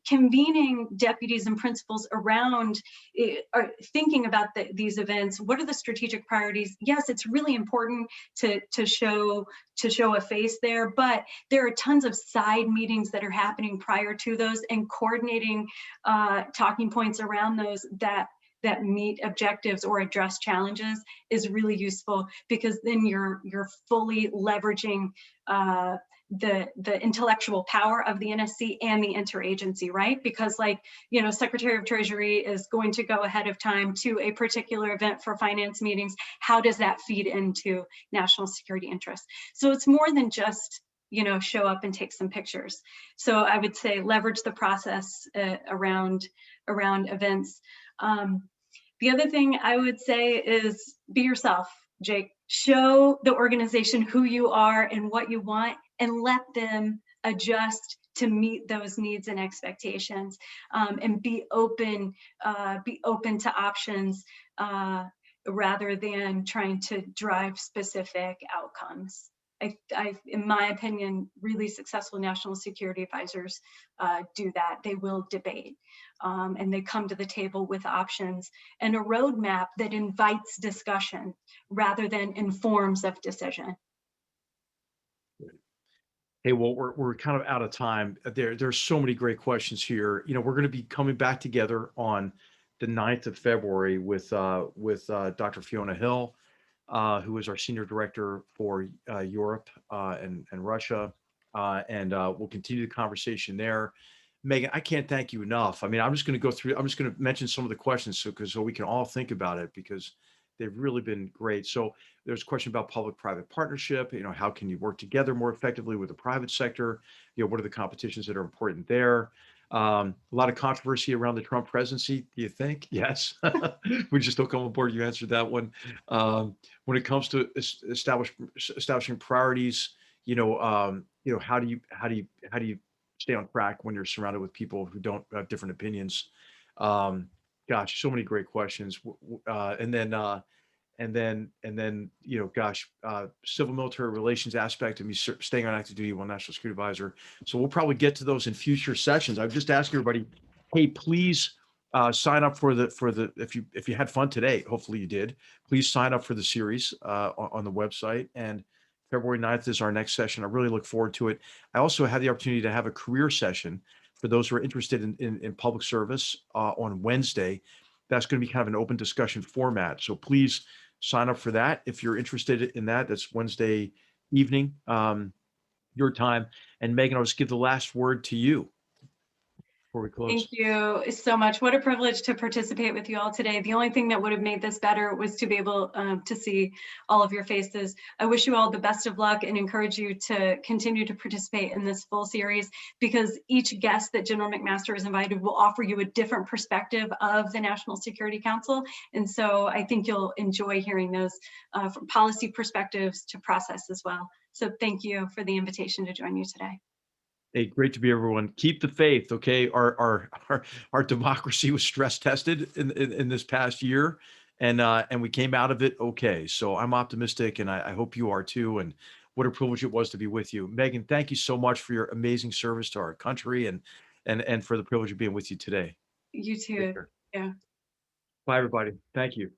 convening deputies and principals around are thinking about these events. What are the strategic priorities? Yes, it's really important to show a face there, but there are tons of side meetings that are happening prior to those, and coordinating talking points around those that meet objectives or address challenges is really useful, because then you're fully leveraging the intellectual power of the NSC and the interagency, right? Because Secretary of Treasury is going to go ahead of time to a particular event for finance meetings. How does that feed into national security interests? So it's more than just, show up and take some pictures. So I would say leverage the process around events. The other thing I would say is be yourself, Jake. Show the organization who you are and what you want, and let them adjust to meet those needs and expectations, and be open to options rather than trying to drive specific outcomes. In my opinion, really successful national security advisors do that. They will debate, and they come to the table with options and a roadmap that invites discussion rather than informs of decision. Hey, well, we're kind of out of time. There's so many great questions here. We're going to be coming back together on the 9th of February with Dr. Fiona Hill, who is our senior director for Europe and Russia, and we'll continue the conversation there. Megan, I can't thank you enough. I mean, I'm just going to mention some of the questions so we can all think about it, because they've really been great. So there's a question about public-private partnership. How can you work together more effectively with the private sector? What are the competitions that are important there? A lot of controversy around the Trump presidency. Do you think? Yes. We just don't come on board. You answered that one. When it comes to establishing priorities, how do you stay on track when you're surrounded with people who don't have different opinions? Gosh, so many great questions. And then and then, gosh, civil military relations aspect of me staying on active duty while National Security Advisor. So we'll probably get to those in future sessions. I'm just asking everybody, hey, please sign up for the if you had fun today, hopefully you did. Please sign up for the series on the website. And February 9th is our next session. I really look forward to it. I also had the opportunity to have a career session for those who are interested in public service on Wednesday. That's going to be kind of an open discussion format. So please sign up for that if you're interested in that. That's Wednesday evening, your time. And Megan, I'll just give the last word to you before we close. Thank you so much. What a privilege to participate with you all today. The only thing that would have made this better was to be able to see all of your faces. I wish you all the best of luck and encourage you to continue to participate in this full series, because each guest that General McMaster has invited will offer you a different perspective of the National Security Council. And so I think you'll enjoy hearing those from policy perspectives to process as well. So thank you for the invitation to join you today. Hey, great to be everyone. Keep the faith, okay? Our democracy was stress tested in this past year, and we came out of it okay. So I'm optimistic, and I hope you are too. And what a privilege it was to be with you, Megan. Thank you so much for your amazing service to our country, and for the privilege of being with you today. You Take too. care. Yeah. Bye, everybody. Thank you.